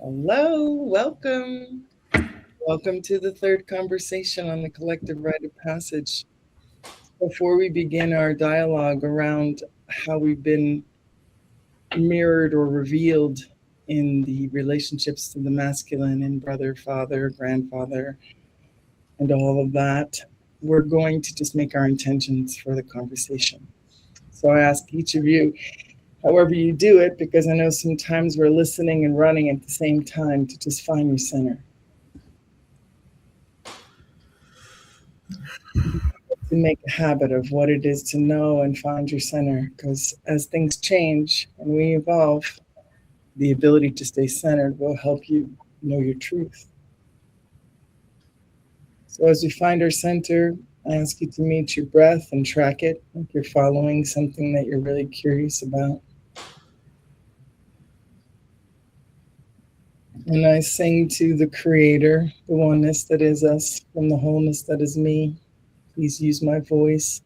Hello, welcome. Welcome to the third conversation on the collective rite of passage. Before we begin our dialogue around how we've been mirrored or revealed in the relationships to the masculine and brother, father, grandfather, and all of that, we're going to just make our intentions for the conversation. So I ask each of you, however you do it, because I know sometimes we're listening and running at the same time, to just find your center. To make a habit of what it is to know and find your center, because as things change and we evolve, the ability to stay centered will help you know your truth. So as we find our center, I ask you to meet your breath and track it like you're following something that you're really curious about. And I sing to the Creator, the oneness that is us, from the wholeness that is me. Please use my voice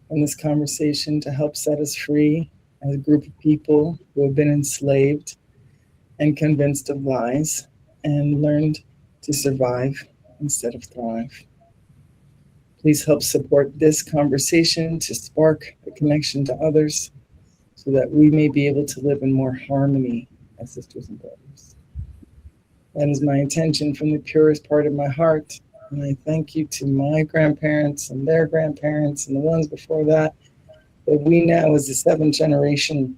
in this conversation to help set us free as a group of people who have been enslaved and convinced of lies and learned to survive instead of thrive. Please help support this conversation to spark the connection to others so that we may be able to live in more harmony as sisters and brothers. That is my intention from the purest part of my heart. And I thank you to my grandparents and their grandparents and the ones before that we now, as the seventh generation,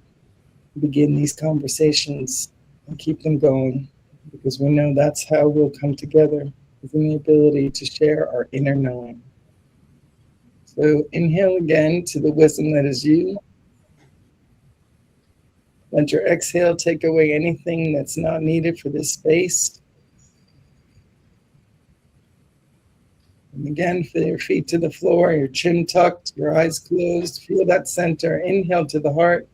begin these conversations and keep them going, because we know that's how we'll come together, is in the ability to share our inner knowing. So inhale again to the wisdom that is you. Let your exhale take away anything that's not needed for this space. And again, feel your feet to the floor, your chin tucked, your eyes closed. Feel that center. Inhale to the heart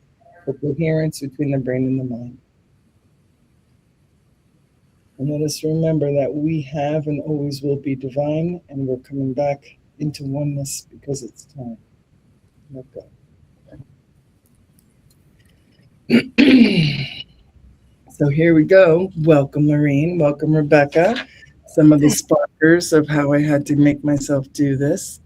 for coherence between the brain and the mind. And let us remember that we have and always will be divine, and we're coming back into oneness because it's time. Let go. So here we go. Welcome, Lorene. Welcome, Rebecca. Some of the sparkers of how I had to make myself do this.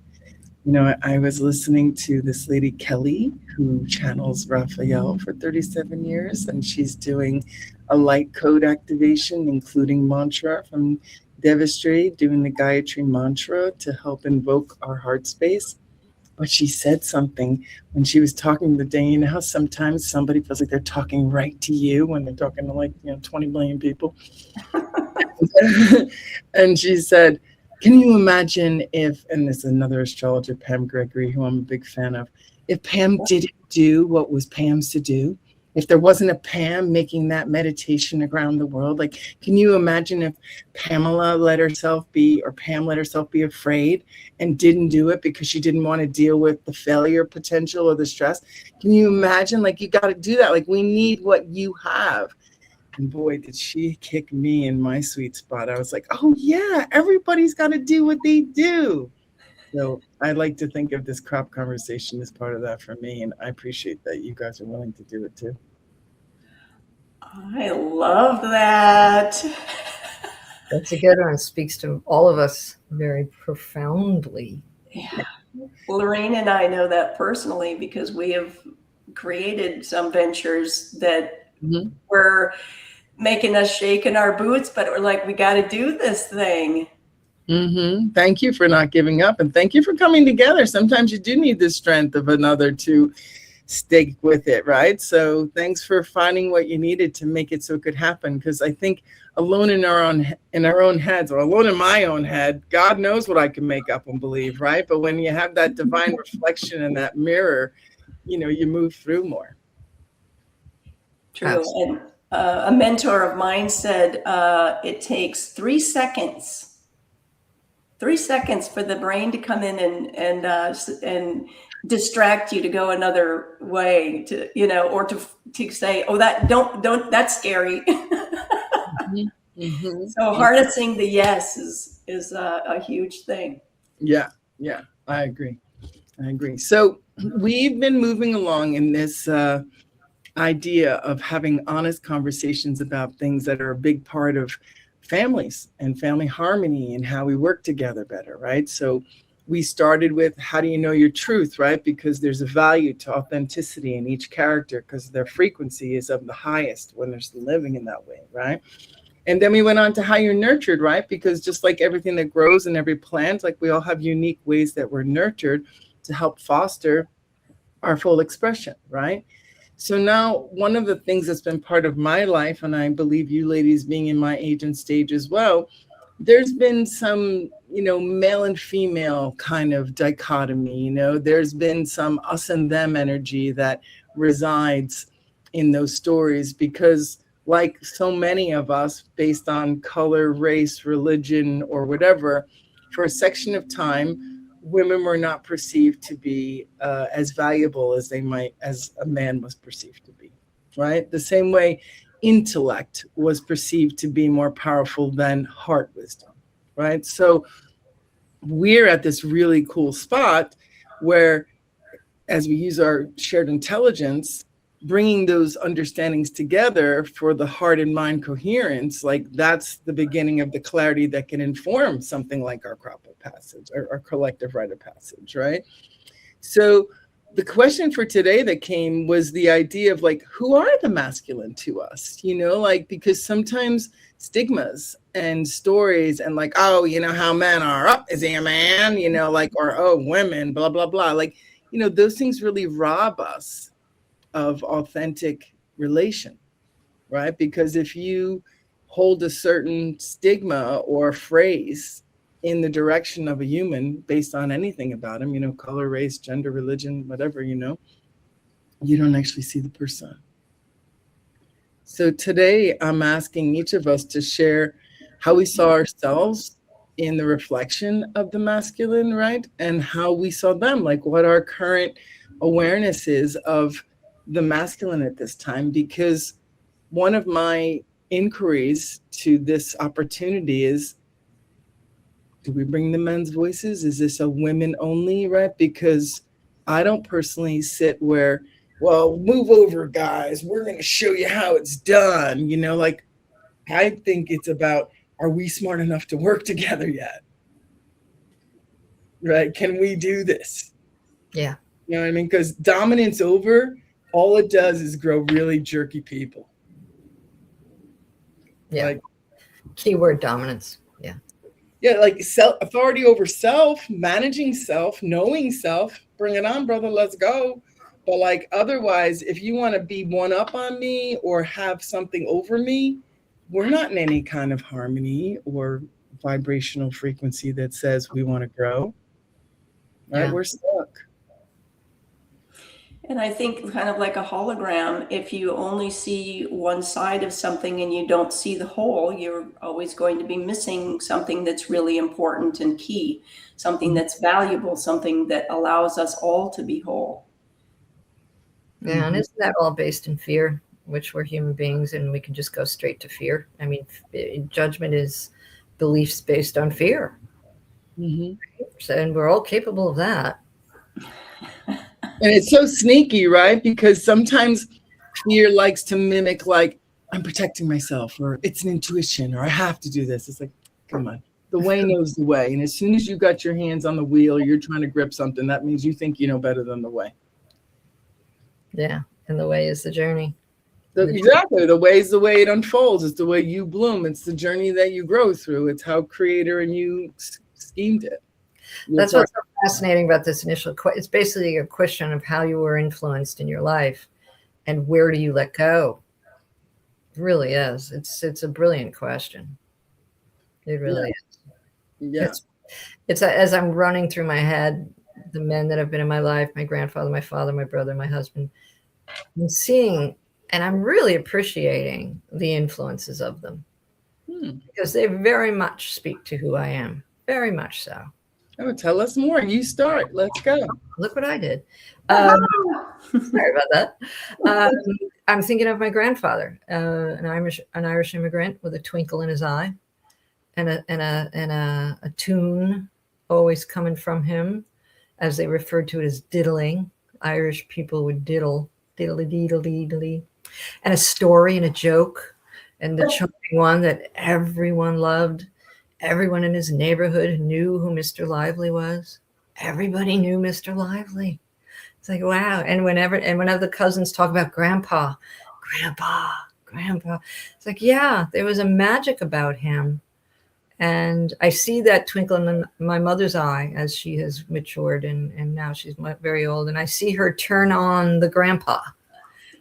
You know, I was listening to this lady, Kelly, who channels Raphael for 37 years, and she's doing a light code activation, including mantra from Devastry, doing the Gayatri mantra to help invoke our heart space. But she said something when she was talking the day. You know how sometimes somebody feels like they're talking right to you when they're talking to 20 million people? And she said, can you imagine if, and this is another astrologer, Pam Gregory, who I'm a big fan of, if Pam didn't do what was Pam's to do, if there wasn't a Pam making that meditation around the world, like, can you imagine if Pam let herself be afraid and didn't do it because she didn't want to deal with the failure potential or the stress? Can you imagine? Like, you got to do that. Like, we need what you have. And boy, did she kick me in my sweet spot. I was like, oh yeah, everybody's got to do what they do. So I like to think of this crop conversation as part of that for me. And I appreciate that you guys are willing to do it too. I love that. That's a good one. It speaks to all of us very profoundly. Yeah. Lorraine and I know that personally because we have created some ventures that were making us shake in our boots, but we're like, we got to do this thing. Thank you for not giving up, and thank you for coming together. Sometimes you do need the strength of another to stick with it, right? So thanks for finding what you needed to make it so it could happen, because I think alone in our own heads, or alone in my own head, God knows what I can make up and believe, right? But when you have that divine reflection in that mirror, you move through more. True. Absolutely. And a mentor of mine said it takes 3 seconds. 3 seconds for the brain to come in and distract you to go another way, or to say, oh, that's scary. So harnessing the yes is a huge thing. Yeah, I agree. So we've been moving along in this idea of having honest conversations about things that are a big part of families and family harmony and how we work together better, right? So we started with, how do you know your truth, right? Because there's a value to authenticity in each character because their frequency is of the highest when they're living in that way, right? And then we went on to how you're nurtured, right? Because just like everything that grows in every plant, like we all have unique ways that we're nurtured to help foster our full expression, right? So now one of the things that's been part of my life, and I believe you ladies being in my age and stage as well, there's been some, male and female kind of dichotomy, there's been some us and them energy that resides in those stories because like so many of us, based on color, race, religion, or whatever, for a section of time, women were not perceived to be as valuable as as a man was perceived to be, right? The same way intellect was perceived to be more powerful than heart wisdom, right? So we're at this really cool spot where, as we use our shared intelligence, bringing those understandings together for the heart and mind coherence, like that's the beginning of the clarity that can inform something like our crop of passage, or our collective rite of passage, right? So the question for today that came was the idea of like, who are the masculine to us? Because sometimes stigmas and stories and like, oh, how men are, oh, is he a man? Or, oh, women, blah, blah, blah. Like, those things really rob us of authentic relation, right? Because if you hold a certain stigma or phrase in the direction of a human based on anything about him, color, race, gender, religion, whatever, you don't actually see the person. So today I'm asking each of us to share how we saw ourselves in the reflection of the masculine, right? And how we saw them, like what our current awareness is of the masculine at this time. Because one of my inquiries to this opportunity is, do we bring the men's voices? Is this a women only, right? Because I don't personally sit where, well, move over, guys. We're going to show you how it's done. I think it's about, are we smart enough to work together yet? Right? Can we do this? Yeah. You know what I mean? Because dominance over, all it does is grow really jerky people. Yeah. Like, keyword dominance. Yeah. Yeah, like authority over self, managing self, knowing self. Bring it on, brother. Let's go. But like otherwise, if you want to be one up on me or have something over me, we're not in any kind of harmony or vibrational frequency that says we want to grow. Right? Yeah. We're stuck. And I think kind of like a hologram, if you only see one side of something and you don't see the whole, you're always going to be missing something that's really important and key, something that's valuable, something that allows us all to be whole. Yeah, and isn't that all based in fear, which we're human beings and we can just go straight to fear? I mean, judgment is beliefs based on fear. And we're all capable of that. And it's so sneaky, right? Because sometimes fear likes to mimic, like, I'm protecting myself, or it's an intuition, or I have to do this. It's like, come on. The way knows the way. And as soon as you got your hands on the wheel, you're trying to grip something, that means you think you know better than the way. Yeah. And the way is the journey. Exactly. The way is the way it unfolds. It's the way you bloom. It's the journey that you grow through. It's how Creator and you schemed it. That's what's so fascinating about this initial question. It's basically a question of how you were influenced in your life and where do you let go? It really is. It's a brilliant question. It really is. Yeah. It's as I'm running through my head, the men that have been in my life, my grandfather, my father, my brother, my husband, I'm seeing, and I'm really appreciating the influences of them because they very much speak to who I am. Very much so. Oh, tell us more. You start. Let's go. Look what I did. Sorry about that. I'm thinking of my grandfather, an Irish immigrant with a twinkle in his eye, and a tune always coming from him, as they referred to it as diddling. Irish people would diddle diddly-dee-diddly-dee, and a story and a joke, and the charming one that everyone loved. Everyone in his neighborhood knew who Mr. Lively was. Everybody knew Mr. Lively. It's like, wow. And whenever the cousins talk about grandpa, grandpa, it's like, yeah, there was a magic about him. And I see that twinkle in my mother's eye as she has matured, and now she's very old. And I see her turn on the grandpa.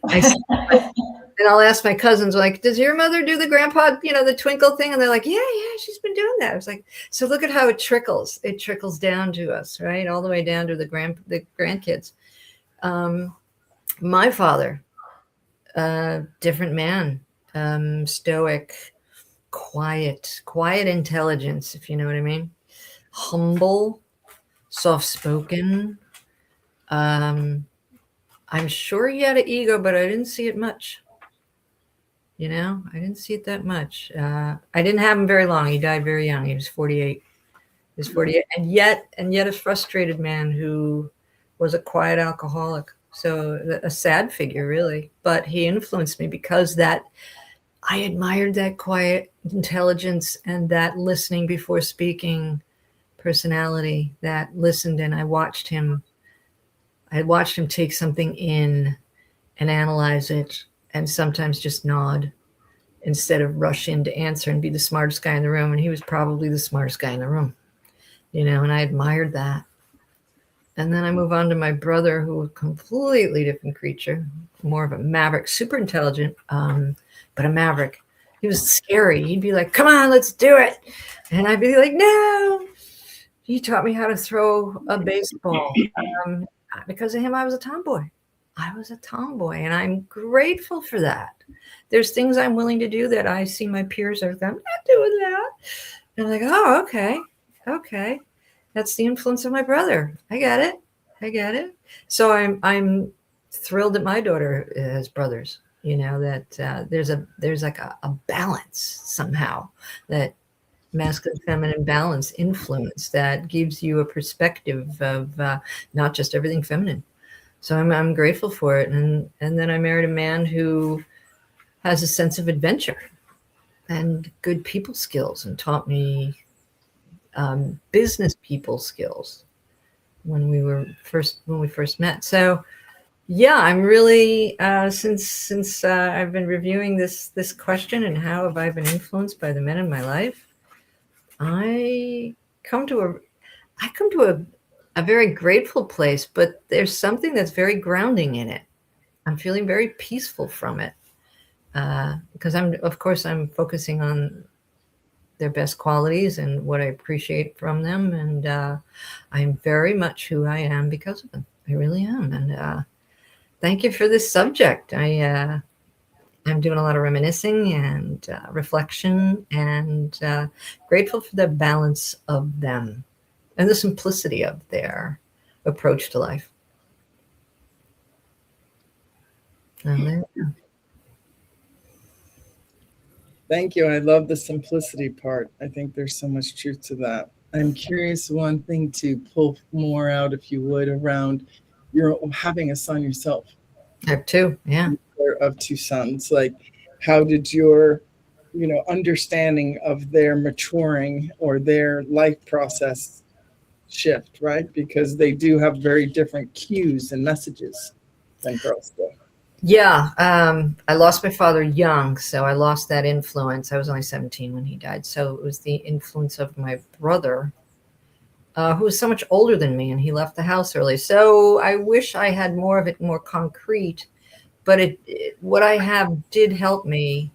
And I'll ask my cousins, like, does your mother do the grandpa, the twinkle thing? And they're like, yeah, she's been doing that. I was like, so look at how it trickles. It trickles down to us, right? All the way down to the grandkids. My father, different man, stoic, quiet intelligence, if you know what I mean. Humble, soft-spoken. I'm sure he had an ego, but I didn't see it much. I didn't see it that much. I didn't have him very long. He died very young. He was 48. He was 48, and yet a frustrated man who was a quiet alcoholic. So a sad figure, really. But he influenced me because I admired that quiet intelligence and that listening before speaking personality that listened, and I watched him take something in and analyze it, and sometimes just nod instead of rush in to answer and be the smartest guy in the room. And he was probably the smartest guy in the room, and I admired that. And then I move on to my brother, who was a completely different creature, more of a maverick, super intelligent, but a maverick. He was scary. He'd be like, come on, let's do it. And I'd be like, no. He taught me how to throw a baseball. Because of him, I was a tomboy. And I'm grateful for that. There's things I'm willing to do that I see my peers are like, I'm not doing that. And I'm like, oh, okay. That's the influence of my brother. I get it. So I'm thrilled that my daughter has brothers. That there's like a balance somehow, that masculine feminine balance influence that gives you a perspective of not just everything feminine. So I'm grateful for it. And then I married a man who has a sense of adventure and good people skills, and taught me business people skills when we first met. So yeah, I'm really since I've been reviewing this question and how have I been influenced by the men in my life, I come to a very grateful place, but there's something that's very grounding in it. I'm feeling very peaceful from it, because I'm focusing on their best qualities and what I appreciate from them. And I'm very much who I am because of them. I really am. And thank you for this subject. I'm doing a lot of reminiscing and reflection, and grateful for the balance of them and the simplicity of their approach to life. Thank you. I love the simplicity part. I think there's so much truth to that. I'm curious, one thing to pull more out, if you would, around your having a son yourself. I have two, yeah. Of two sons. Like, how did your, understanding of their maturing or their life process shift, right? Because they do have very different cues and messages than girls do. Yeah, I lost my father young, so I lost that influence. I was only 17 when he died. So it was the influence of my brother, who was so much older than me, and he left the house early. So I wish I had more of it, more concrete. But what I have did help me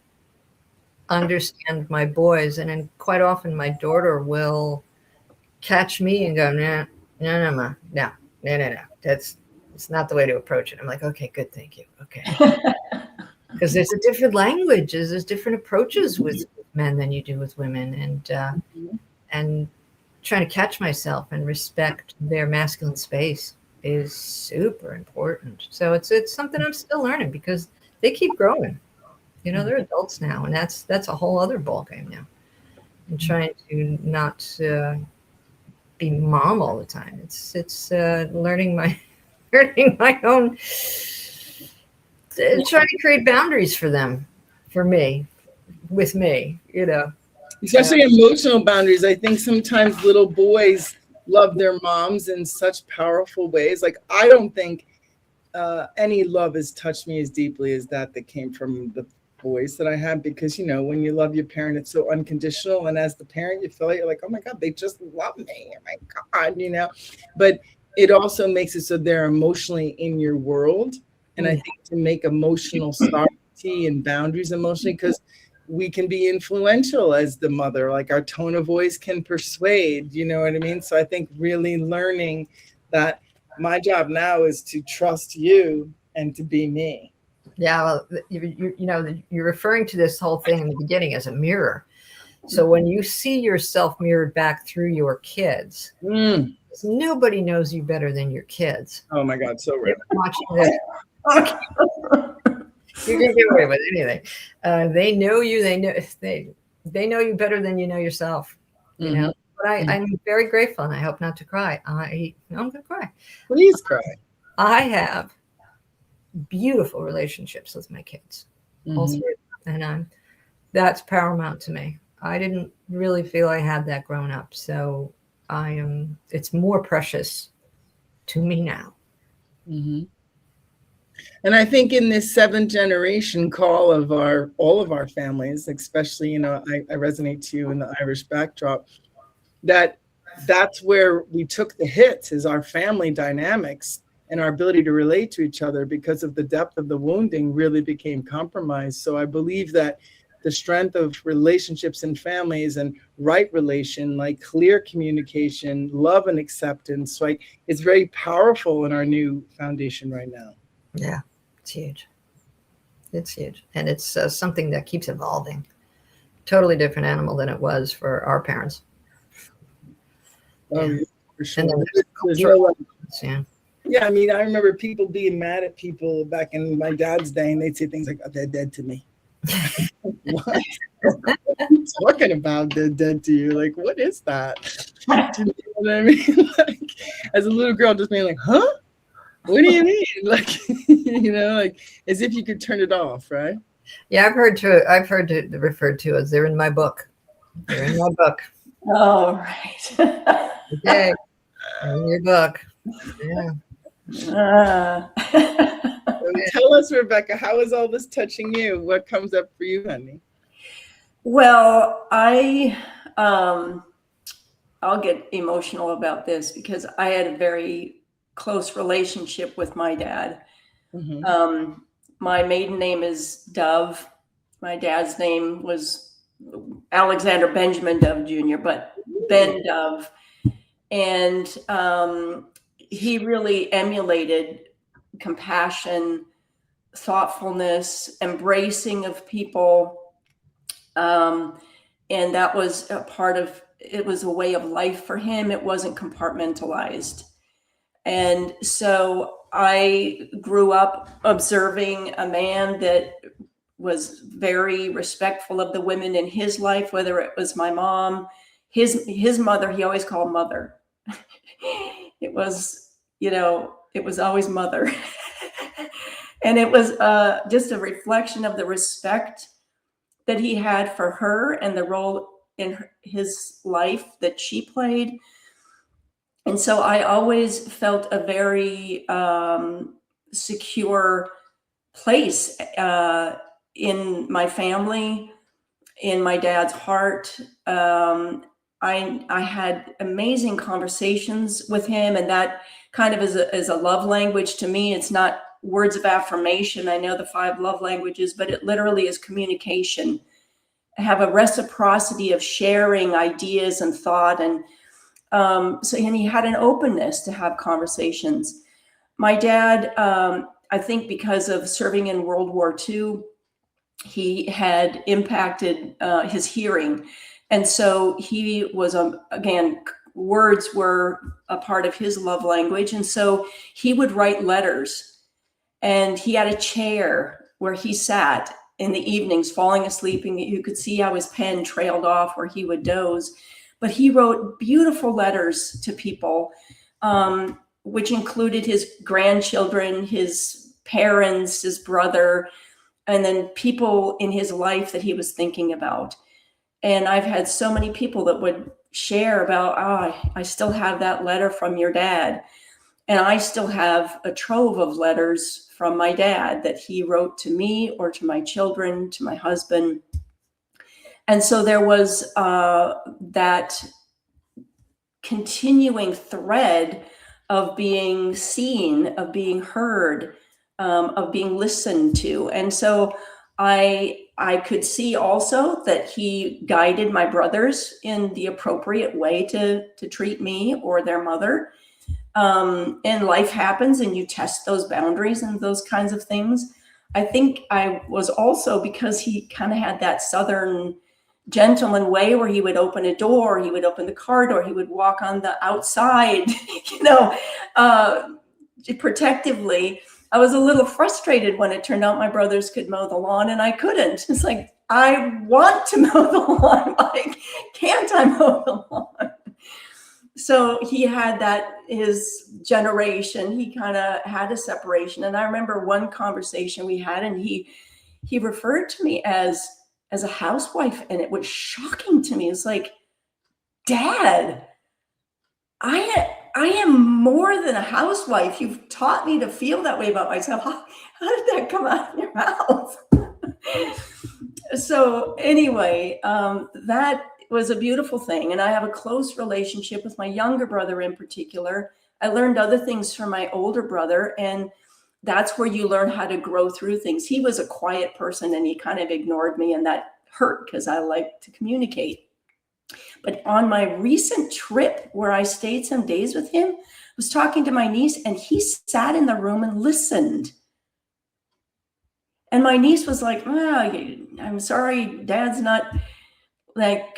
understand my boys. And then quite often my daughter will catch me and go, no, Ma, no. It's not the way to approach it. I'm like, okay, good, thank you. Okay. Because there's a different language, there's different approaches with men than you do with women. And trying to catch myself and respect their masculine space is super important. So it's something I'm still learning, because they keep growing. They're adults now, and that's a whole other ballgame now. I'm trying to not be mom all the time. It's learning my own trying to create boundaries for them, for me, with me, you know. Especially emotional boundaries. I think sometimes little boys love their moms in such powerful ways. Like, I don't think any love has touched me as deeply as that came from the boys that I had, because, you know, when you love your parent, it's so unconditional. And as the parent, you feel like, you're like, oh my God, they just love me. Oh my God, you know, but it also makes it so they're emotionally in your world. And I think to make emotional sovereignty and boundaries emotionally, because we can be influential as the mother, like our tone of voice can persuade, you know what I mean? So I think really learning that my job now is to trust you and to be me. Yeah, well, you know, you're referring to this whole thing in the beginning as a mirror. So when you see yourself mirrored back through your kids, nobody knows you better than your kids. Oh my God, so right. Watching this. You can get away with anything. They know you. They know you better than you know yourself. You know. But I'm very grateful, and I hope not to cry. I'm going to cry. Please cry. I have beautiful relationships with my kids, also, and that's paramount to me. I didn't really feel I had that growing up, so it's more precious to me now. And I think in this 7th generation call of all of our families, especially, you know, I resonate to you in the Irish backdrop, that's where we took the hits, is our family dynamics and our ability to relate to each other, because of the depth of the wounding really became compromised. So I believe that the strength of relationships and families and right relation, like clear communication, love and acceptance, like, is very powerful in our new foundation right now. Yeah, it's huge. It's huge. And it's something that keeps evolving. Totally different animal than it was for our parents. Oh, yeah, for sure. And then yeah, I mean, I remember people being mad at people back in my dad's day, and they'd say things like, oh, they're dead to me. What? What are you talking about, they're dead to you? Like, what is that? Do you know what I mean? Like, as a little girl, just being like, huh? What do you mean? Like, you know, like, as if you could turn it off, right? Yeah, I've heard it referred to as, they're in my book. They're in my book. Oh, right. Okay, in your book. Yeah. Tell us, Rebecca, how is all this touching you? What comes up for you, honey? Well, I'll get emotional about this, because I had a very close relationship with my dad. My maiden name is Dove. My dad's name was Alexander Benjamin Dove Jr., but Ben Dove. And he really emulated compassion, thoughtfulness, embracing of people. And that was it was a way of life for him. It wasn't compartmentalized. And so I grew up observing a man that was very respectful of the women in his life, whether it was my mom, his mother. He always called mother. It was, you know, it was always mother. And it was just a reflection of the respect that he had for her and the role in his life that she played. And so I always felt a very secure place in my family, in my dad's heart. I had amazing conversations with him, and that kind of is a love language to me. It's not words of affirmation. I know the 5 love languages, but it literally is communication. I have a reciprocity of sharing ideas and thought, and and he had an openness to have conversations. My dad, I think because of serving in World War II, he had impacted his hearing. And so he was, again, words were a part of his love language. And so he would write letters, and he had a chair where he sat in the evenings falling asleep, and you could see how his pen trailed off where he would doze. But he wrote beautiful letters to people, which included his grandchildren, his parents, his brother, and then people in his life that he was thinking about. And I've had so many people that would share about, I still have that letter from your dad. And I still have a trove of letters from my dad that he wrote to me or to my children, to my husband. And so there was that continuing thread of being seen, of being heard, of being listened to. And so I could see also that he guided my brothers in the appropriate way to treat me or their mother. And life happens and you test those boundaries and those kinds of things. I think I was also, because he kind of had that Southern gentleman way where he would open a door, he would open the car door, he would walk on the outside, protectively. I was a little frustrated when it turned out my brothers could mow the lawn and I couldn't. It's like, I want to mow the lawn. Why can't I mow the lawn? So he had that, his generation, he kind of had a separation. And I remember one conversation we had, and he referred to me as a housewife, and it was shocking to me. It's like, Dad, I am more than a housewife. You've taught me to feel that way about myself. How did that come out of your mouth? So anyway, that was a beautiful thing. And I have a close relationship with my younger brother in particular. I learned other things from my older brother, and that's where you learn how to grow through things. He was a quiet person and he kind of ignored me, and that hurt because I like to communicate. But on my recent trip where I stayed some days with him, I was talking to my niece, and he sat in the room and listened. And my niece was like, I'm sorry, Dad's not like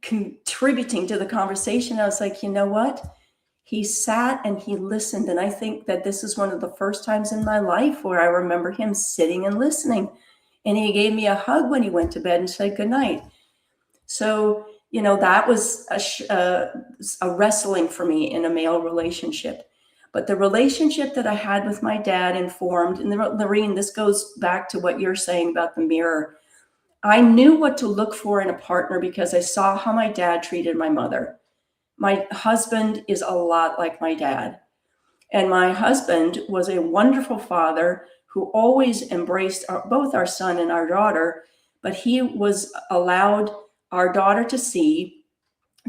contributing to the conversation. I was like, you know what? He sat and he listened. And I think that this is one of the first times in my life where I remember him sitting and listening. And he gave me a hug when he went to bed and said goodnight. So, that was a wrestling for me in a male relationship. But the relationship that I had with my dad informed, and Lorene, this goes back to what you're saying about the mirror. I knew what to look for in a partner because I saw how my dad treated my mother. My husband is a lot like my dad. And my husband was a wonderful father who always embraced both our son and our daughter, but he was allowed our daughter to see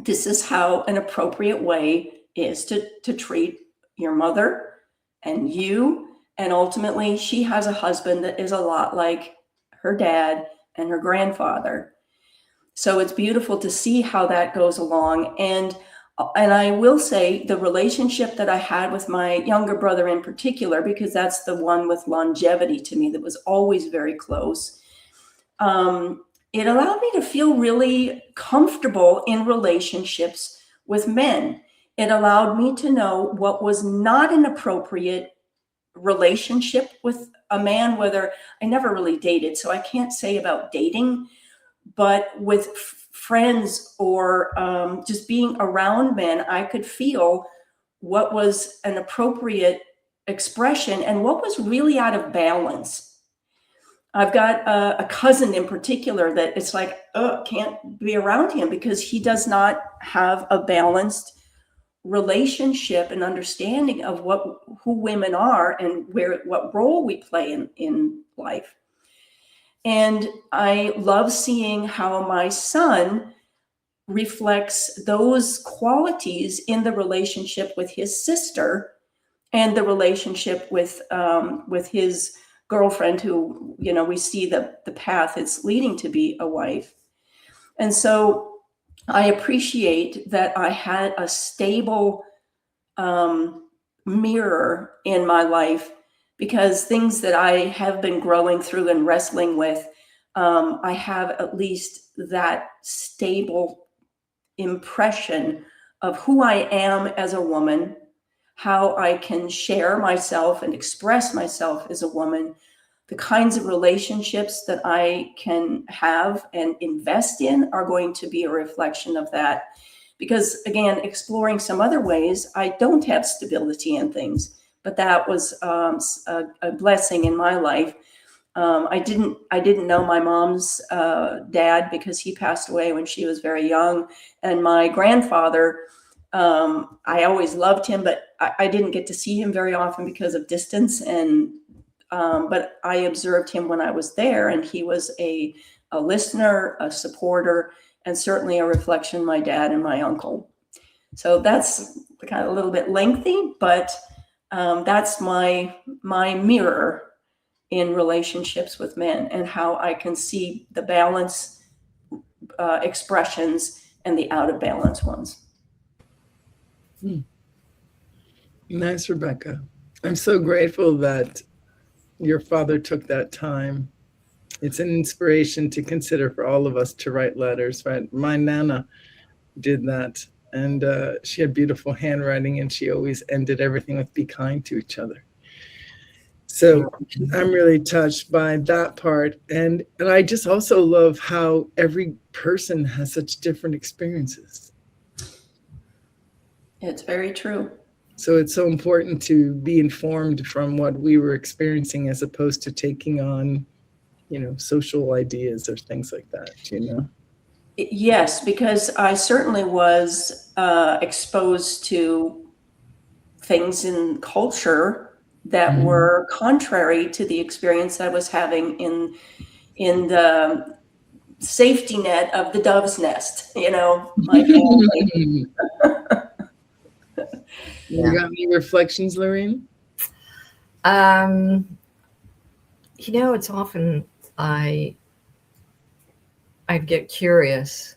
this is how an appropriate way is to treat your mother and you. And ultimately, she has a husband that is a lot like her dad and her grandfather. So it's beautiful to see how that goes along. And I will say the relationship that I had with my younger brother in particular, because that's the one with longevity to me that was always very close. It allowed me to feel really comfortable in relationships with men. It allowed me to know what was not an appropriate relationship with a man, whether I never really dated, so I can't say about dating, but with friends or just being around men, I could feel what was an appropriate expression and what was really out of balance. I've got a cousin in particular that it's like, can't be around him because he does not have a balanced relationship and understanding of who women are and what role we play in life. And I love seeing how my son reflects those qualities in the relationship with his sister and the relationship with his girlfriend, who, we see the path it's leading to be a wife. And so I appreciate that I had a stable mirror in my life, because things that I have been growing through and wrestling with, I have at least that stable impression of who I am as a woman, how I can share myself and express myself as a woman, the kinds of relationships that I can have and invest in are going to be a reflection of that. Because again, exploring some other ways, I don't have stability in things, but that was a blessing in my life. I didn't know my mom's dad because he passed away when she was very young, and my grandfather, I always loved him, but I didn't get to see him very often because of distance. And but I observed him when I was there, and he was a listener, a supporter, and certainly a reflection of my dad and my uncle. So that's kind of a little bit lengthy, but that's my mirror in relationships with men, and how I can see the balance expressions and the out of balance ones. Nice, Rebecca. I'm so grateful that your father took that time. It's an inspiration to consider for all of us to write letters, right? My Nana did that, and she had beautiful handwriting, and she always ended everything with "be kind to each other." So I'm really touched by that part. And I just also love how every person has such different experiences. It's very true. So it's so important to be informed from what we were experiencing as opposed to taking on, social ideas or things like that, Yes, because I certainly was exposed to things in culture that were contrary to the experience I was having in the safety net of the dove's nest, my family. You got any reflections, Lorraine? It's often I get curious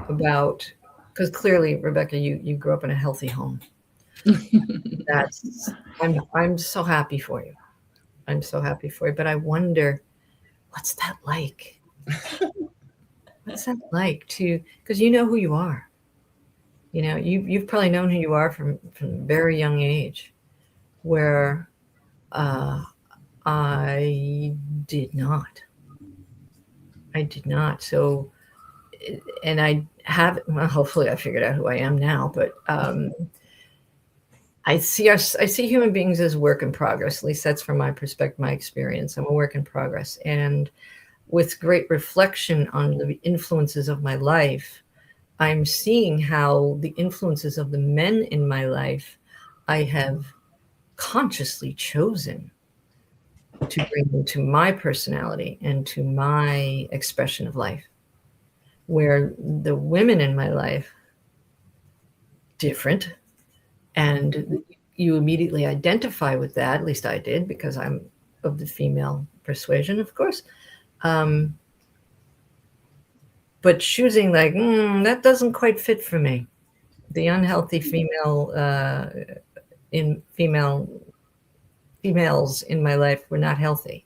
about, because clearly, Rebecca, you grew up in a healthy home. I'm so happy for you. I'm so happy for you. But I wonder, what's that like? What's that like because you know who you are. You've probably known who you are from a very young age, where I did not. So, and I have, well, hopefully I figured out who I am now, but I see human beings as work in progress. At least that's from my perspective, my experience. I'm a work in progress. And with great reflection on the influences of my life, I'm seeing how the influences of the men in my life I have consciously chosen to bring into my personality and to my expression of life. Where the women in my life, different, and you immediately identify with that. At least I did, because I'm of the female persuasion, of course. But choosing that doesn't quite fit for me. The unhealthy females in my life were not healthy.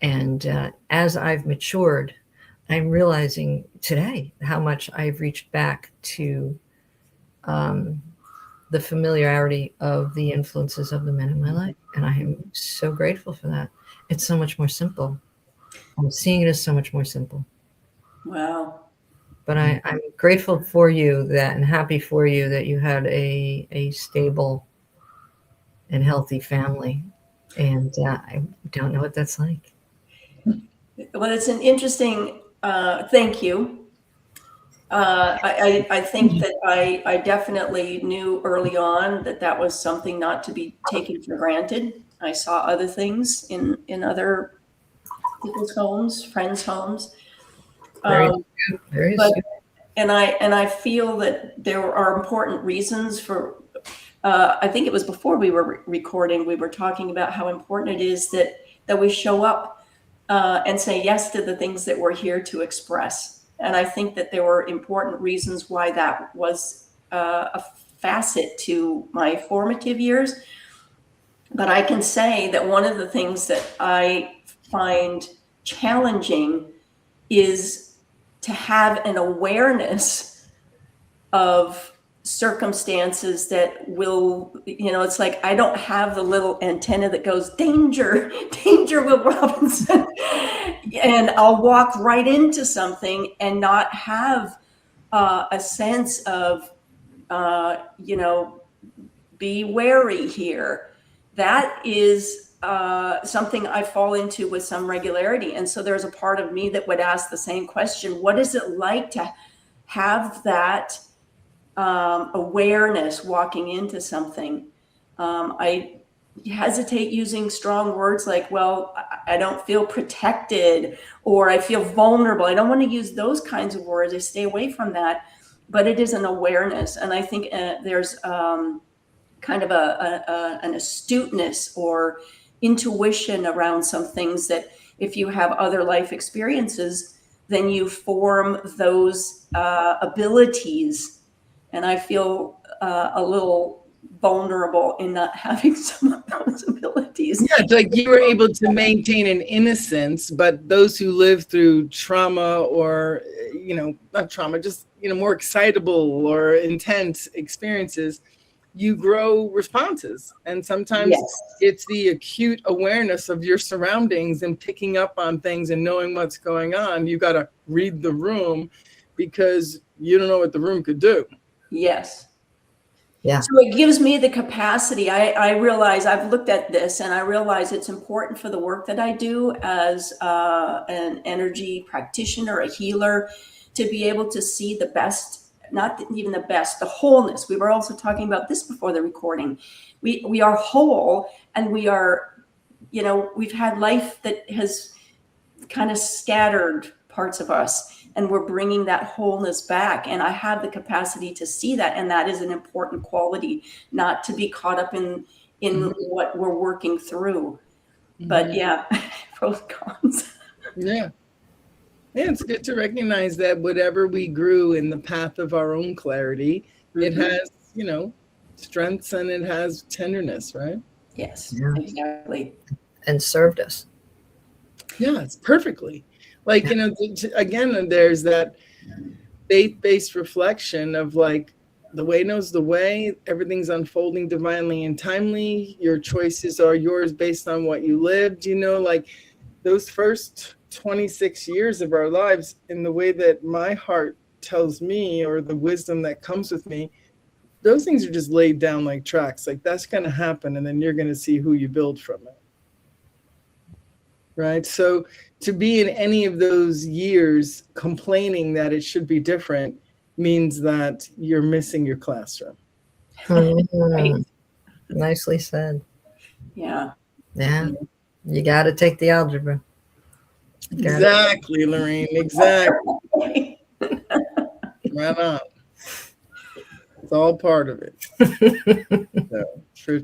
And as I've matured, I'm realizing today how much I've reached back to the familiarity of the influences of the men in my life. And I am so grateful for that. It's so much more simple. I'm seeing it as so much more simple. Wow. But I'm grateful for you and happy for you that you had a stable and healthy family. And I don't know what that's like. Well, it's an interesting, thank you. I think that I definitely knew early on that was something not to be taken for granted. I saw other things in other people's homes, friends' homes. Very astute. And I feel that there are important reasons for, I think it was before we were recording, we were talking about how important it is that we show up and say yes to the things that we're here to express. And I think that there were important reasons why that was a facet to my formative years. But I can say that one of the things that I find challenging is to have an awareness of circumstances that will, it's like I don't have the little antenna that goes, danger, danger, Will Robinson. And I'll walk right into something and not have a sense of, be wary here. that is something I fall into with some regularity. And so there's a part of me that would ask the same question. What is it like to have that awareness walking into something? I hesitate using strong words like, well, I don't feel protected, or I feel vulnerable. I don't want to use those kinds of words. I stay away from that. But it is an awareness. And I think there's kind of an astuteness or intuition around some things that if you have other life experiences, then you form those abilities. And I feel a little vulnerable in not having some of those abilities. Yeah, it's like you were able to maintain an innocence, but those who live through trauma or, not trauma, just, more excitable or intense experiences, you grow responses. And sometimes it's the acute awareness of your surroundings and picking up on things and knowing what's going on. You got to read the room because you don't know what the room could do. Yes. Yeah. So it gives me the capacity. I realize I've looked at this and I realize it's important for the work that I do as an energy practitioner, a healer, to be able to see the best, not even the best, the wholeness. We were also talking about this before the recording. We are whole, and we are, we've had life that has kind of scattered parts of us, and we're bringing that wholeness back. And I have the capacity to see that. And that is an important quality, not to be caught up in what we're working through. But yeah, pros and cons. Yeah. Yeah, it's good to recognize that whatever we grew in the path of our own clarity, it has, strengths and it has tenderness, right? Yes, exactly. And served us. Yeah, it's perfectly. Like, again, there's that faith-based reflection of like, the way knows the way, everything's unfolding divinely and timely. Your choices are yours based on what you lived, like those first 26 years of our lives, in the way that my heart tells me, or the wisdom that comes with me, those things are just laid down like tracks. Like that's going to happen. And then you're going to see who you build from it. Right. So to be in any of those years complaining that it should be different means that you're missing your classroom. Right. Nicely said. Yeah. Yeah. You got to take the algebra. Exactly, Lorraine. Exactly. Right on. It's all part of it. So,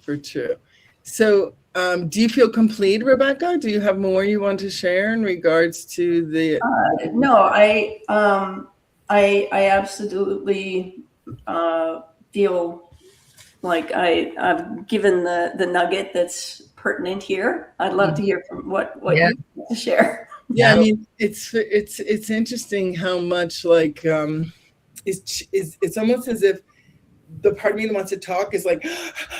for true. So, do you feel complete, Rebecca? Do you have more you want to share in regards to the? No, I absolutely feel like I've given the nugget that's pertinent here. I'd love to hear from what you have to share. Yeah, I mean, it's interesting how much like it's almost as if the part of me that wants to talk is like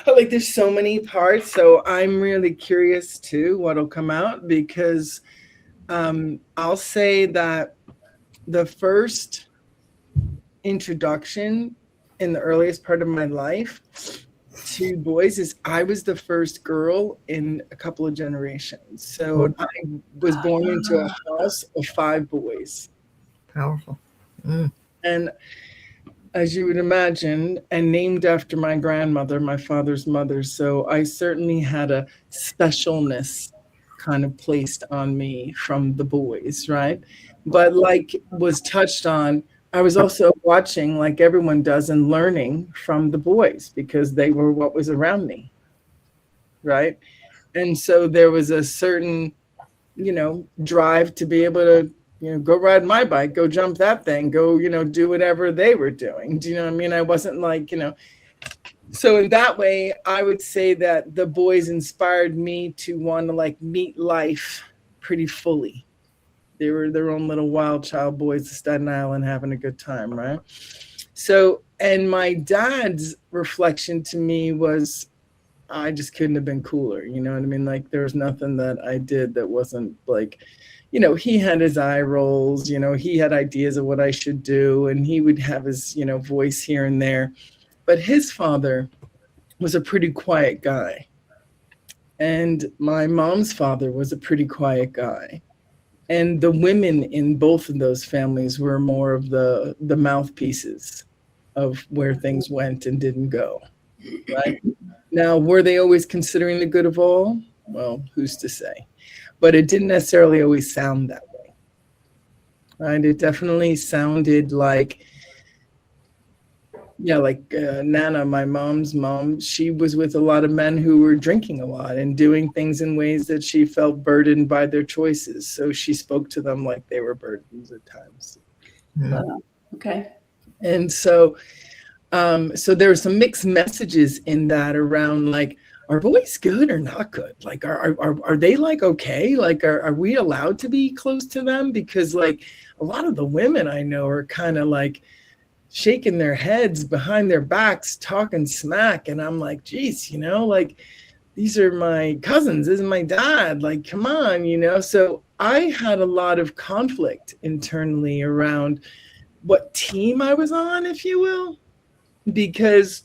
there's so many parts. So I'm really curious too what'll come out, because I'll say that the first introduction in the earliest part of my life to boys is I was the first girl in a couple of generations. So I was born into a house of 5 boys. Powerful. And as you would imagine, and named after my grandmother, my father's mother. So I certainly had a specialness kind of placed on me from the boys, right? But like was touched on, I was also watching, like everyone does, and learning from the boys because they were what was around me, right? And so there was a certain, drive to be able to, go ride my bike, go jump that thing, go, do whatever they were doing. Do you know what I mean? I wasn't like, So in that way, I would say that the boys inspired me to want to like meet life pretty fully. They were their own little wild child boys of Staten Island having a good time, right? So, and my dad's reflection to me was, I just couldn't have been cooler. You know what I mean? Like there was nothing that I did that wasn't like, he had his eye rolls, he had ideas of what I should do, and he would have his, voice here and there. But his father was a pretty quiet guy. And my mom's father was a pretty quiet guy. And the women in both of those families were more of the mouthpieces of where things went and didn't go, right? Now, were they always considering the good of all? Well, who's to say? But it didn't necessarily always sound that way, right? It definitely sounded like, yeah, like Nana, my mom's mom, she was with a lot of men who were drinking a lot and doing things in ways that she felt burdened by their choices. So she spoke to them like they were burdens at times. Okay. And so there were some mixed messages in that around like, are boys good or not good? Like, are they like, okay? Like, are we allowed to be close to them? Because like a lot of the women I know are kind of like shaking their heads behind their backs, talking smack. And I'm like, geez, like these are my cousins, this is my dad, like, come on. So I had a lot of conflict internally around what team I was on, if you will, because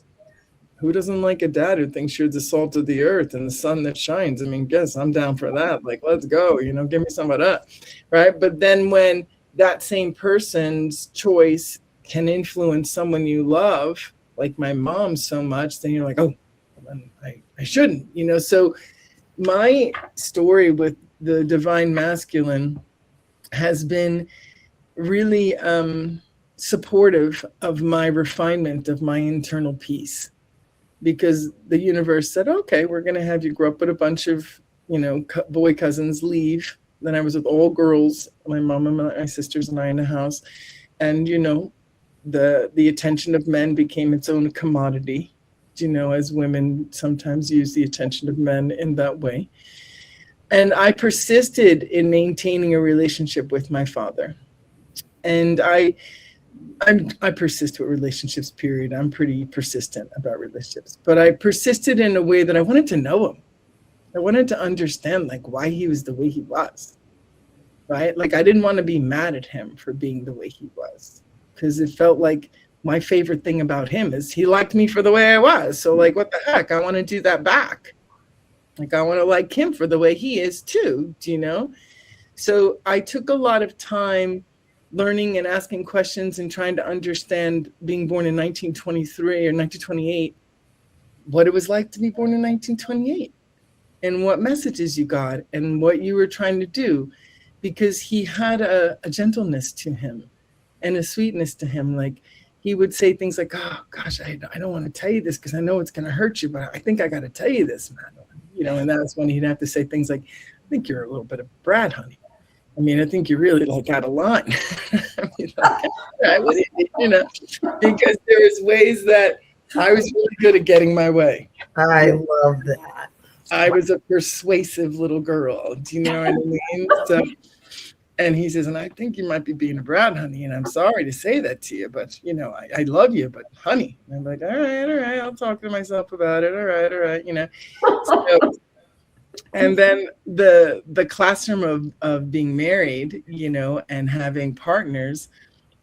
who doesn't like a dad who thinks you're the salt of the earth and the sun that shines? I mean, guess I'm down for that. Like, let's go, give me some of that. Right. But then when that same person's choice can influence someone you love, like my mom so much, then you're like, oh, I shouldn't, So my story with the divine masculine has been really supportive of my refinement of my internal peace, because the universe said, okay, we're going to have you grow up with a bunch of, boy cousins, leave. Then I was with all girls, my mom and my sisters and I in the house. And, the attention of men became its own commodity, as women sometimes use the attention of men in that way. And I persisted in maintaining a relationship with my father. And I persist with relationships, period. I'm pretty persistent about relationships. But I persisted in a way that I wanted to know him. I wanted to understand, like, why he was the way he was, right? Like, I didn't want to be mad at him for being the way he was, because it felt like my favorite thing about him is he liked me for the way I was. So, like, what the heck? I want to do that back. Like, I want to like him for the way he is too, So I took a lot of time learning and asking questions and trying to understand, being born in 1923 or 1928, what it was like to be born in 1928 and what messages you got and what you were trying to do, because he had a gentleness to him and a sweetness to him. Like, he would say things like, oh gosh, I don't want to tell you this because I know it's going to hurt you, but I think I got to tell you this, man. And that's when he'd have to say things like, I think you're a little bit of Brad, honey. I mean, I think you're really like out of line. I mean, because there was ways that I was really good at getting my way. I love that. I was a persuasive little girl. Do you know what I mean? So, and he says, and I think you might be being a Brad, honey. And I'm sorry to say that to you, but I love you, but honey. And I'm like, all right, I'll talk to myself about it. All right. So, and then the classroom of being married, and having partners,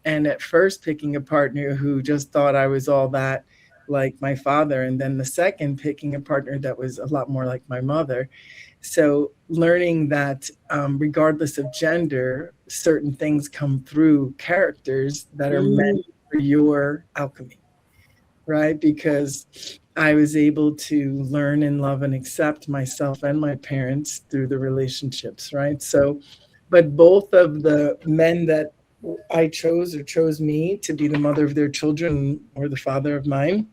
and at first picking a partner who just thought I was all that like my father, and then the second picking a partner that was a lot more like my mother. So learning that regardless of gender, certain things come through characters that are meant for your alchemy, right? Because I was able to learn and love and accept myself and my parents through the relationships, right? So, but both of the men that I chose or chose me to be the mother of their children or the father of mine,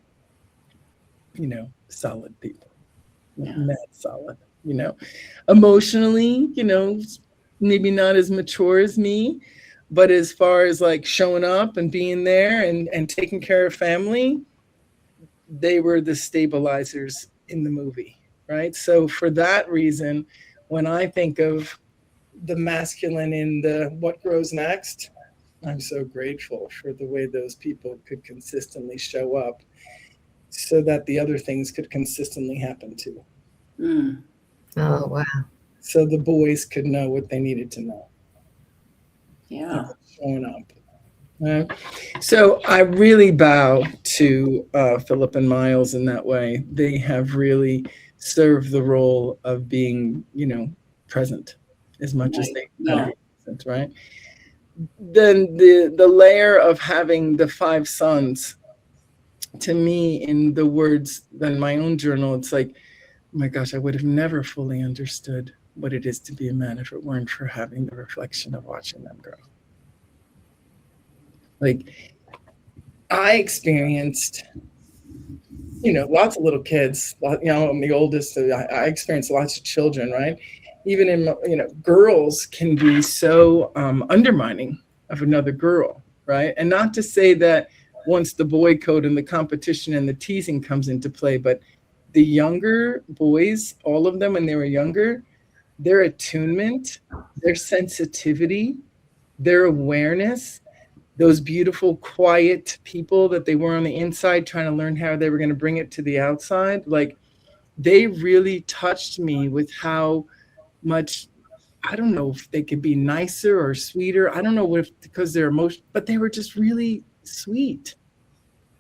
solid people, mad solid, emotionally, maybe not as mature as me, but as far as like showing up and being there and taking care of family, they were the stabilizers in the movie, right? So for that reason, when I think of the masculine in the what grows next, I'm so grateful for the way those people could consistently show up so that the other things could consistently happen too. Oh, wow. So the boys could know what they needed to know. Yeah. Showing up. So I really bow to Philip and Miles in that way. They have really serve the role of being, present as much as they want to be present, right? Then the layer of having the 5 sons, to me, in the words in my own journal, it's like, oh my gosh, I would have never fully understood what it is to be a man if it weren't for having the reflection of watching them grow. Like, I experienced, lots of little kids, I'm the oldest, so I experienced lots of children, right? Even in, girls can be so undermining of another girl, right? And not to say that once the boy code and the competition and the teasing comes into play, but the younger boys, all of them when they were younger, their attunement, their sensitivity, their awareness, those beautiful, quiet people that they were on the inside trying to learn how they were going to bring it to the outside, like, they really touched me with how much, I don't know if they could be nicer or sweeter. I don't know if because they're emotional, but they were just really sweet,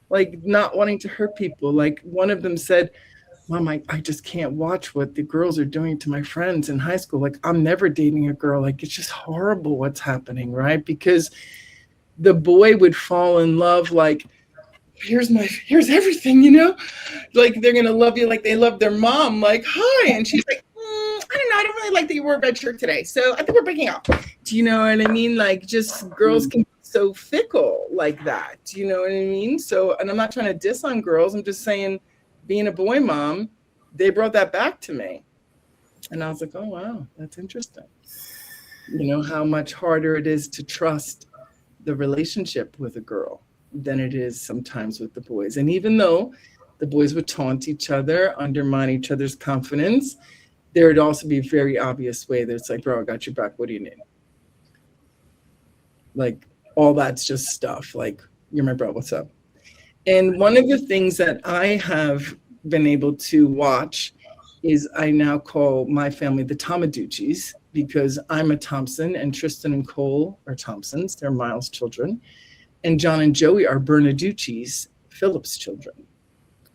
like not wanting to hurt people. Like, one of them said, Mom, I just can't watch what the girls are doing to my friends in high school. Like, I'm never dating a girl. Like, it's just horrible what's happening, right? Because the boy would fall in love, like, here's everything, like, they're going to love you like they love their mom. Like, hi. And she's like, I don't know. I don't really like that you wore a red shirt today. So I think we're breaking up. Do you know what I mean? Like, just girls can be so fickle like that. Do you know what I mean? So, and I'm not trying to diss on girls. I'm just saying, being a boy mom, they brought that back to me. And I was like, oh, wow, that's interesting. How much harder it is to trust the relationship with a girl than it is sometimes with the boys. And even though the boys would taunt each other, undermine each other's confidence, there would also be a very obvious way that it's like, bro, I got your back. What do you need? Like, all that's just stuff. Like, you're my bro. What's up? And one of the things that I have been able to watch is I now call my family the Tomaducci's, because I'm a Thompson and Tristan and Cole are Thompsons. They're Miles' children. And John and Joey are Bernaducci's, Philip's children.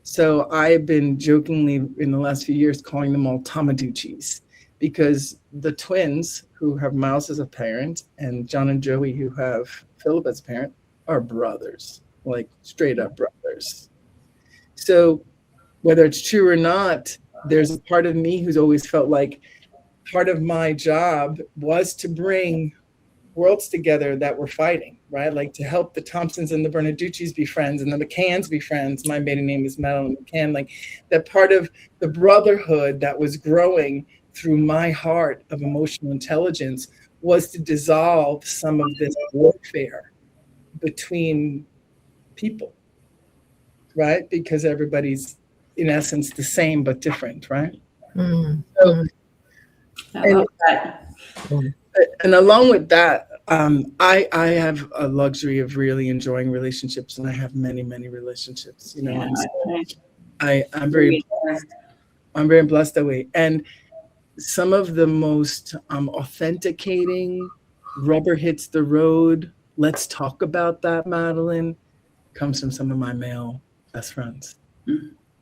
So I've been jokingly in the last few years calling them all Tomaducci's, because the twins who have Miles as a parent and John and Joey who have Philip as a parent are brothers, like straight up brothers. So whether it's true or not, there's a part of me who's always felt like part of my job was to bring worlds together that were fighting, right? Like, to help the Thompsons and the Bernaducci's be friends and the McCanns be friends. My maiden name is Madeline McCann. Like, that part of the brotherhood that was growing through my heart of emotional intelligence was to dissolve some of this warfare between people, right? Because everybo's in essence the same but different, right? So, I love that. and along with that, I have a luxury of really enjoying relationships, and I have many relationships. And so I'm very blessed that way. And some of the most authenticating, rubber hits the road, let's talk about that, Madeline, comes from some of my male best friends.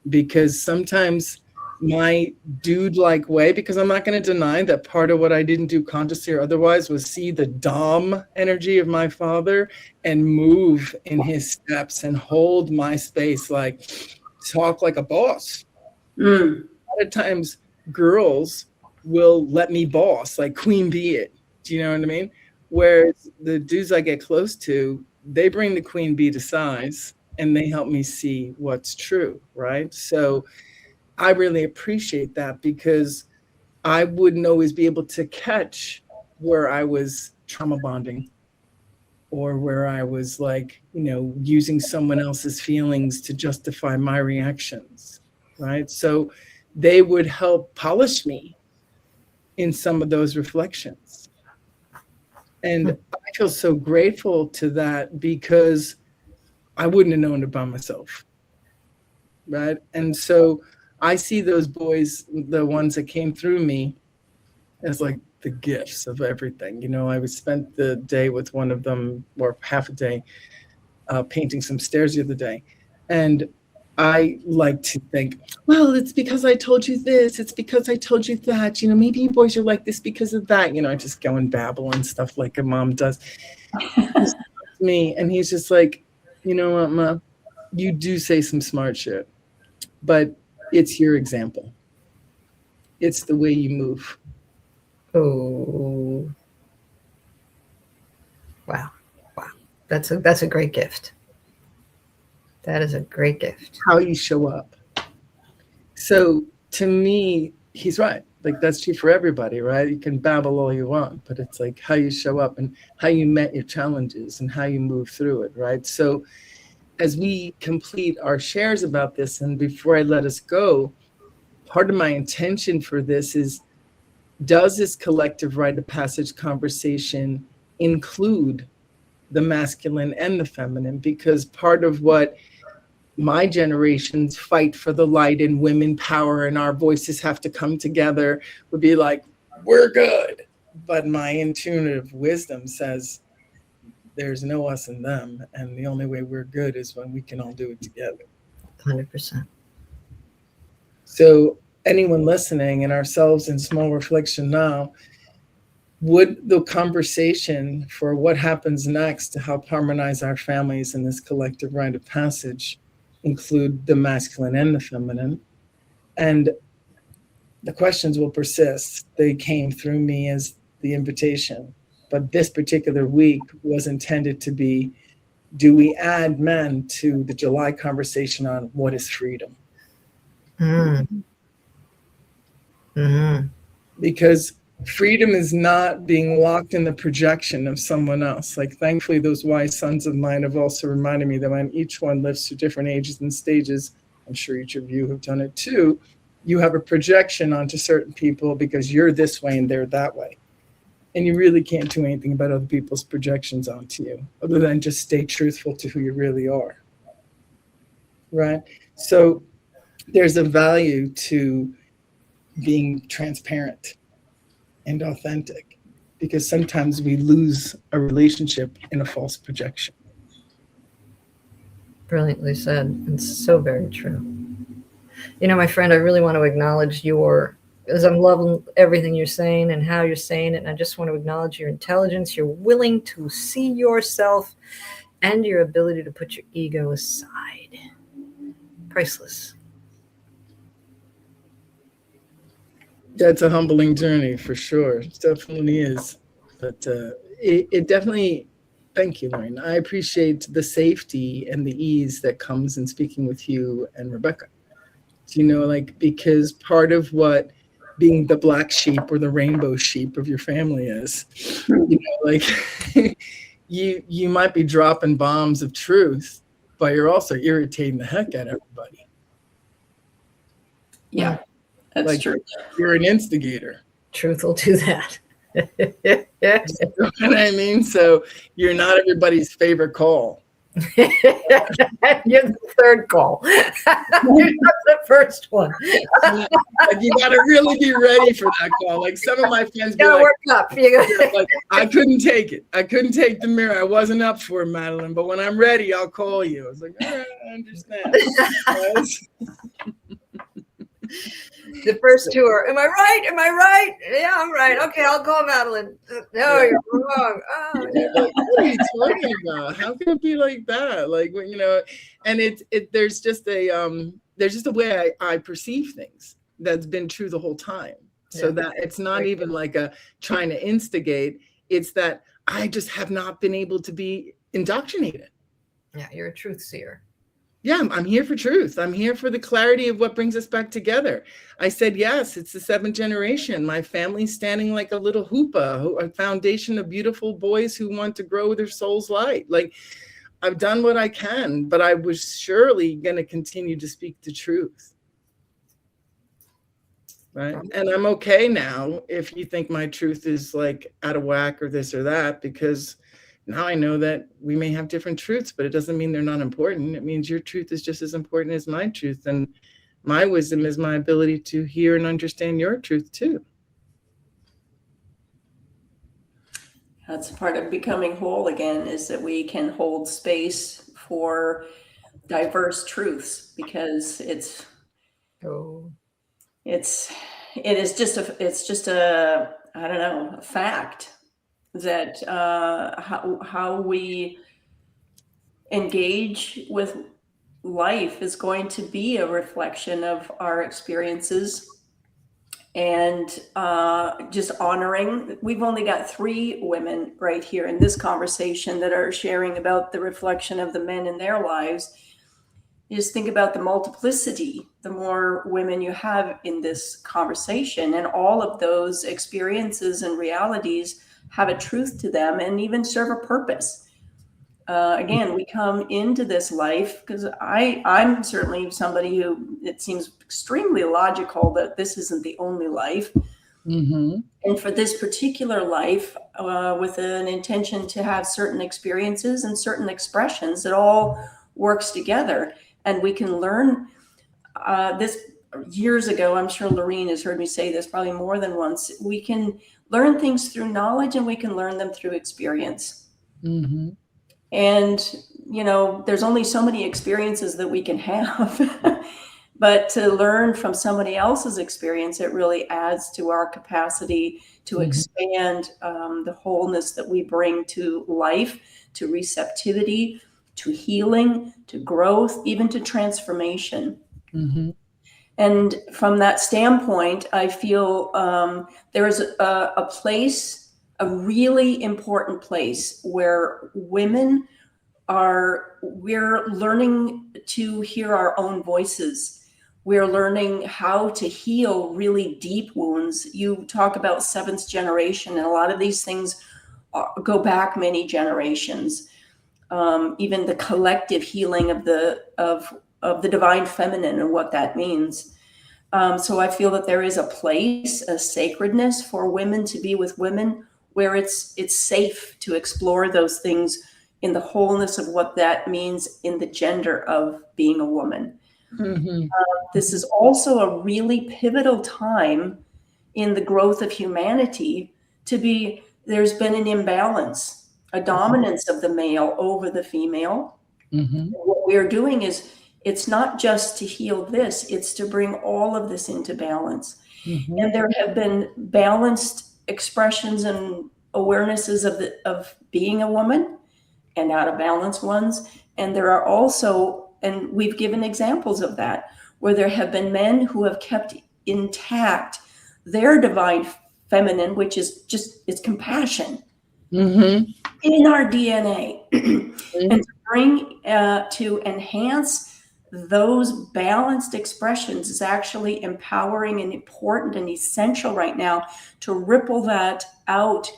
Because sometimes my dude-like way, because I'm not going to deny that part of what I didn't do consciously or otherwise was see the Dom energy of my father and move in his steps and hold my space, like talk like a boss. A lot of times girls will let me boss, like queen bee it. Do you know what I mean? Whereas the dudes I get close to, they bring the queen bee to size and they help me see what's true, right? So I really appreciate that, because I wouldn't always be able to catch where I was trauma bonding or where I was like, using someone else's feelings to justify my reactions, right? So they would help polish me in some of those reflections. And I feel so grateful to that, because I wouldn't have known it by myself, right? And so I see those boys, the ones that came through me, as like the gifts of everything. I spent the day with one of them, or half a day, painting some stairs the other day. And I like to think, well, it's because I told you this, it's because I told you that, maybe you boys are like this because of that, I just go and babble and stuff like a mom does. Me, and he's just like, you know what, Ma, you do say some smart shit, but it's your example. It's the way you move. Oh, wow. That's a great gift. That is a great gift. How you show up. So to me, he's right. Like, that's true for everybody, right? You can babble all you want, but it's like how you show up and how you met your challenges and how you move through it, right? So as we complete our shares about this, and before I let us go, part of my intention for this is, does this collective rite of passage conversation include the masculine and the feminine? Because part of what my generation's fight for the light and women power and our voices have to come together would be like, we're good. But my intuitive wisdom says there's no us and them. And the only way we're good is when we can all do it together. 100%. So anyone listening and ourselves in small reflection now, would the conversation for what happens next to help harmonize our families in this collective rite of passage include the masculine and the feminine? And the questions will persist. They came through me as the invitation. But this particular week was intended to be, do we add men to the July conversation on what is freedom? Because freedom is not being locked in the projection of someone else. Like, thankfully, those wise sons of mine have also reminded me that when each one lives through different ages and stages, I'm sure each of you have done it too, you have a projection onto certain people because you're this way and they're that way. And you really can't do anything about other people's projections onto you, other than just stay truthful to who you really are. Right? So there's a value to being transparent and authentic, because sometimes we lose a relationship in a false projection. Brilliantly said, and so very true. My friend, I really want to acknowledge as I'm loving everything you're saying and how you're saying it, and I just want to acknowledge your intelligence, your willing to see yourself, and your ability to put your ego aside. Priceless. That's a humbling journey for sure. It definitely is. But it definitely, thank you, Lauren. I appreciate the safety and the ease that comes in speaking with you and Rebecca. Because part of what being the black sheep or the rainbow sheep of your family is, you might be dropping bombs of truth, but you're also irritating the heck out of everybody. Yeah, that's true. You're an instigator. Truth will do that. You know what I mean? So you're not everybody's favorite call. You're the third call. You're not the first one. You got to really be ready for that call. Like, some of my friends be like, work up. like, I couldn't take it. I couldn't take the mirror. I wasn't up for it, Madeline. But when I'm ready, I'll call you. I was like, all right, I understand. The first two are, am I right? Am I right? Yeah, I'm right. Okay, I'll call Madeline. No, you're wrong. Oh, what are you talking about? How can it be like that? Like, and there's just a way I perceive things that's been true the whole time. So that it's not even like a trying to instigate. It's that I just have not been able to be indoctrinated. Yeah, you're a truth seer. Yeah, I'm here for truth. I'm here for the clarity of what brings us back together. I said, yes, it's the 7th generation. My family's standing like a little hoopah, a foundation of beautiful boys who want to grow their soul's light. Like, I've done what I can, but I was surely going to continue to speak the truth. Right. And I'm okay now if you think my truth is like out of whack or this or that, because now I know that we may have different truths, but it doesn't mean they're not important. It means your truth is just as important as my truth. And my wisdom is my ability to hear and understand your truth too. That's part of becoming whole again, is that we can hold space for diverse truths, because Oh. it is just a I don't know, a fact that how we engage with life is going to be a reflection of our experiences. And just honoring, we've only got 3 women right here in this conversation that are sharing about the reflection of the men in their lives. You just think about the multiplicity, the more women you have in this conversation, and all of those experiences and realities have a truth to them and even serve a purpose. Again, we come into this life because I'm certainly somebody who, it seems extremely logical that this isn't the only life. Mm-hmm. And for this particular life, with an intention to have certain experiences and certain expressions, it all works together. And we can learn this years ago. I'm sure Lorene has heard me say this probably more than once. We can learn things through knowledge, and we can learn them through experience. Mm-hmm. And, there's only so many experiences that we can have. But to learn from somebody else's experience, it really adds to our capacity to expand the wholeness that we bring to life, to receptivity, to healing, to growth, even to transformation. Mm-hmm. And from that standpoint, I feel there is a place, a really important place, where women we're learning to hear our own voices. We're learning how to heal really deep wounds. You talk about 7th generation, and a lot of these things go back many generations. Even the collective healing of the divine feminine and what that means. So I feel that there is a place, a sacredness for women to be with women, where it's safe to explore those things in the wholeness of what that means in the gender of being a woman. Mm-hmm. This is also a really pivotal time in the growth of humanity there's been an imbalance, a dominance of the male over the female. Mm-hmm. What we're doing is, it's not just to heal this, it's to bring all of this into balance. Mm-hmm. And there have been balanced expressions and awarenesses of being a woman, and out of balance ones. And there are also, and we've given examples of that, where there have been men who have kept intact their divine feminine, which is it's compassion in our DNA. And to bring, to enhance those balanced expressions is actually empowering and important and essential right now, to ripple that out,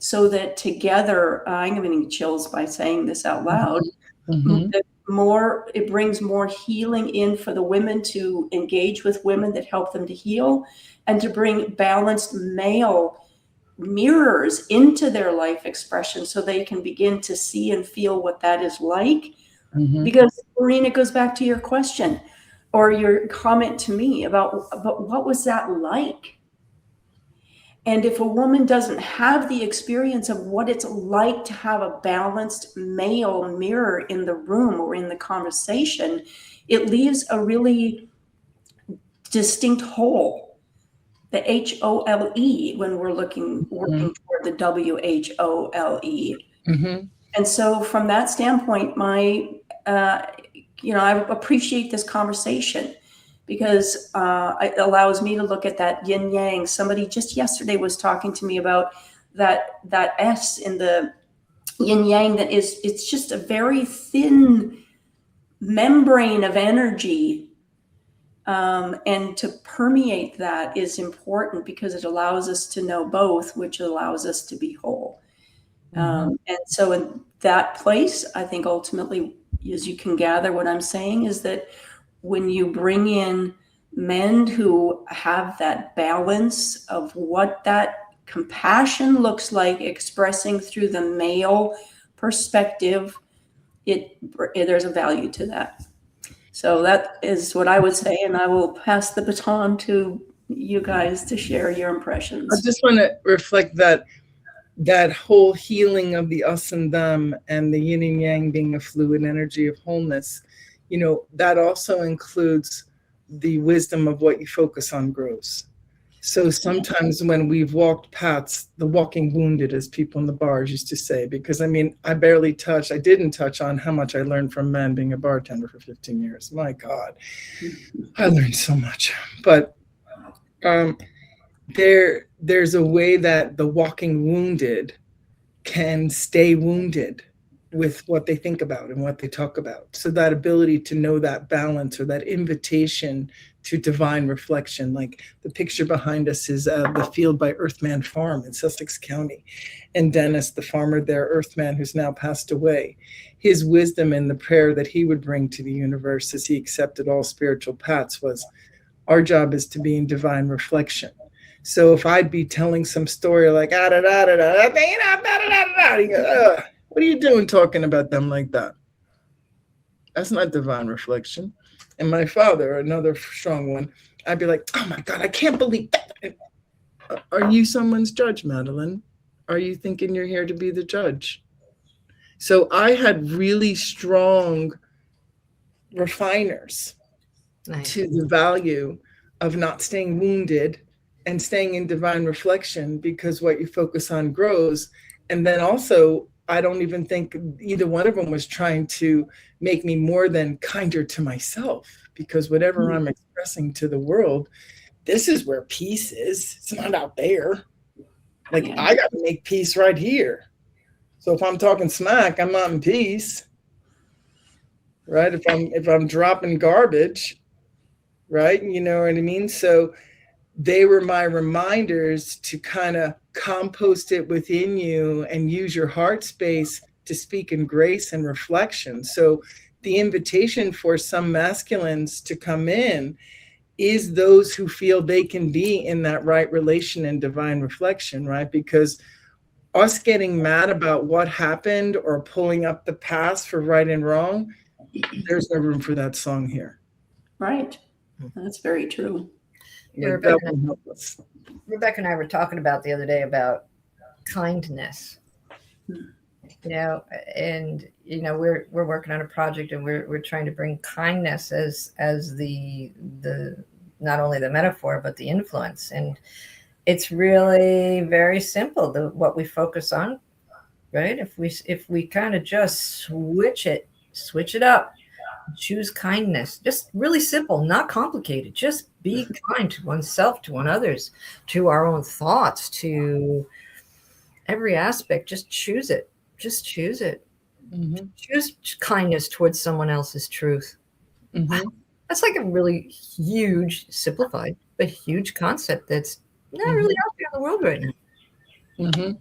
so that together, I'm getting chills by saying this out loud, it brings more healing in for the women to engage with women that help them to heal, and to bring balanced male mirrors into their life expression, so they can begin to see and feel what that is like. Because, Lorene, it goes back to your question or your comment to me about what was that like? And if a woman doesn't have the experience of what it's like to have a balanced male mirror in the room or in the conversation, it leaves a really distinct hole, the HOLE, when we're working toward the WHOLE. And so from that standpoint, I appreciate this conversation, because it allows me to look at that yin yang. Somebody just yesterday was talking to me about that S in the yin yang, that it's just a very thin membrane of energy. And to permeate that is important, because it allows us to know both, which allows us to be whole. And so in that place, I think ultimately, as you can gather, what I'm saying is that when you bring in men who have that balance of what that compassion looks like, expressing through the male perspective, there's a value to that. So that is what I would say, and I will pass the baton to you guys to share your impressions. I just want to reflect that whole healing of the us and them, and the yin and yang being a fluid energy of wholeness, that also includes the wisdom of what you focus on grows. So sometimes when we've walked paths, the walking wounded, as people in the bars used to say, because I didn't touch on how much I learned from men being a bartender for 15 years. My God, I learned so much. But there's a way that the walking wounded can stay wounded with what they think about and what they talk about. So that ability to know that balance, or that invitation to divine reflection, like the picture behind us is the field by Earthman Farm in Sussex County. And Dennis, the farmer there, Earthman, who's now passed away, his wisdom and the prayer that he would bring to the universe as he accepted all spiritual paths was, our job is to be in divine reflection. So if I'd be telling some story like, what are you doing talking about them like that? That's not divine reflection. And my father, another strong one, I'd be like, oh my God, I can't believe that. Are you someone's judge, Madeline? Are you thinking you're here to be the judge? So I had really strong refiners to the value of not staying wounded and staying in divine reflection, because what you focus on grows. And then also, I don't even think either one of them was trying to make me more than kinder to myself, because whatever I'm expressing to the world, this is where peace is. It's not out there. Like, I got to make peace right here. So if I'm talking smack, I'm not in peace, right? If I'm dropping garbage, right? You know what I mean? So they were my reminders to kind of compost it within you and use your heart space to speak in grace and reflection. So the invitation for some masculines to come in is those who feel they can be in that right relation and divine reflection, right? Because us getting mad about what happened or pulling up the past for right and wrong, there's no room for that song here. Right. That's very true. Yeah, Rebecca and I were talking about the other day about kindness. And we're working on a project, and we're trying to bring kindness as the not only the metaphor but the influence. And it's really very simple, what we focus on, right? If we kind of just switch it up, choose kindness, just really simple, not complicated. Just be kind to oneself, to others, to our own thoughts, to every aspect. Just choose it. Mm-hmm. Choose kindness towards someone else's truth. Mm-hmm. That's like a really huge, simplified, but huge concept that's not really out there in the world right now. Mm-hmm.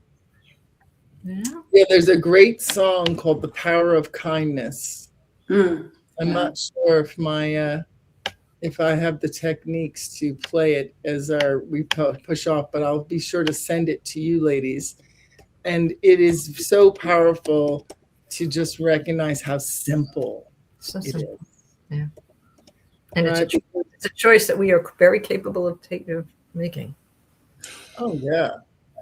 Yeah, there's a great song called "The Power of Kindness." I'm not sure if I have the techniques to play it as we push off, but I'll be sure to send it to you ladies. And it is so powerful to just recognize how simple it is. Yeah. And it's a choice that we are very capable of making. Oh, yeah.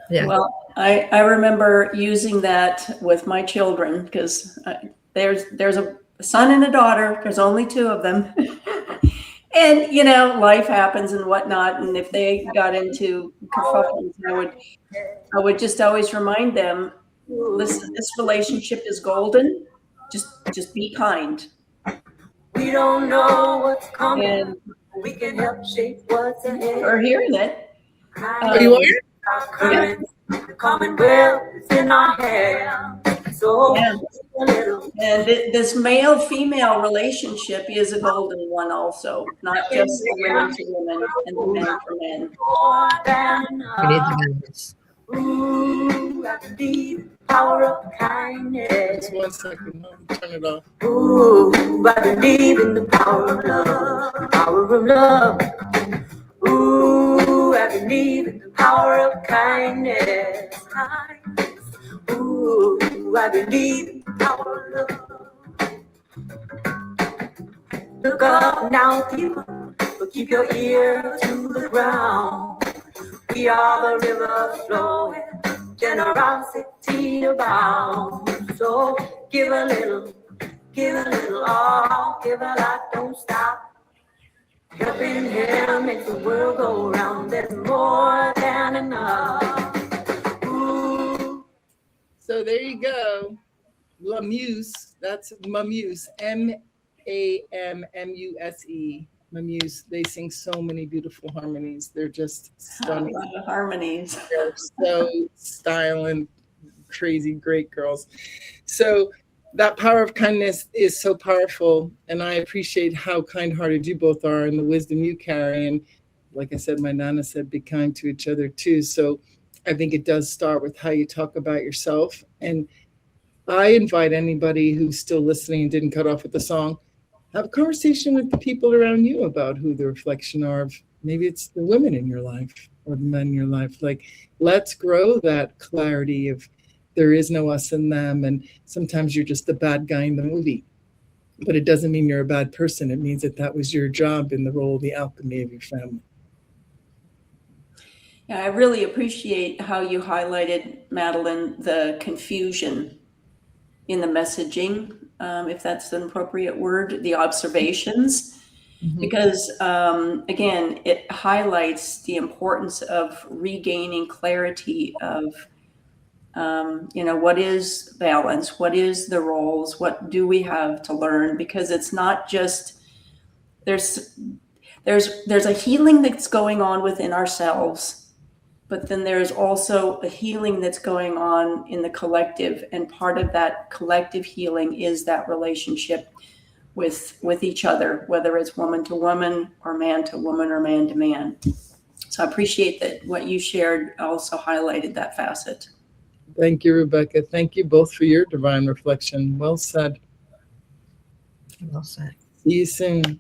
Yeah. Well, I remember using that with my children, because there's a son and a daughter. There's only two of them. And, life happens and whatnot. And if they got into kerfuffles, I would just always remind them, listen, this relationship is golden. Just be kind. We don't know what's coming. And we can help shape what's ahead. We're hearing it. You are? Yeah. The commonwealth is in our hands. So And this male-female relationship is a golden one also, not just the women to women and the men for men. We need the balance. Ooh, I believe the power of kindness. Just 1 second, turn it off. Ooh, I believe in the power of love, the power of love. Ooh, I believe in the power of kindness. Ooh, I believe in the power of love. Look up now, people, but keep your ear to the ground. We are the river flowing, generosity abound. So give a little, Give a little all, give a lot, don't stop. Helping hand makes the world go round. There's more than enough. Ooh. So there you go. La Muse. That's Mamuse. Mammuse. Mamuse. They sing so many beautiful harmonies. They're just stunning. A lot of harmonies. They're so styling, crazy, great girls. So that power of kindness is so powerful. And I appreciate how kind-hearted you both are and the wisdom you carry. And like I said, my Nana said, be kind to each other too. So I think it does start with how you talk about yourself. And I invite anybody who's still listening and didn't cut off with the song, have a conversation with the people around you about who the reflection are of. Maybe it's the women in your life or the men in your life. Like, let's grow that clarity of there is no us and them. And sometimes you're just the bad guy in the movie, but it doesn't mean you're a bad person. It means that that was your job in the role of the alchemy of your family. Yeah, I really appreciate how you highlighted, Madeline, the confusion in the messaging, if that's an appropriate word, the observations, because again, it highlights the importance of regaining clarity of, what is balance, what is the roles, what do we have to learn, because it's not just, there's a healing that's going on within ourselves. But then there's also a healing that's going on in the collective. And part of that collective healing is that relationship with each other, whether it's woman to woman or man to woman or man to man. So I appreciate that what you shared also highlighted that facet. Thank you, Rebecca. Thank you both for your divine reflection. Well said. Well said. See you soon.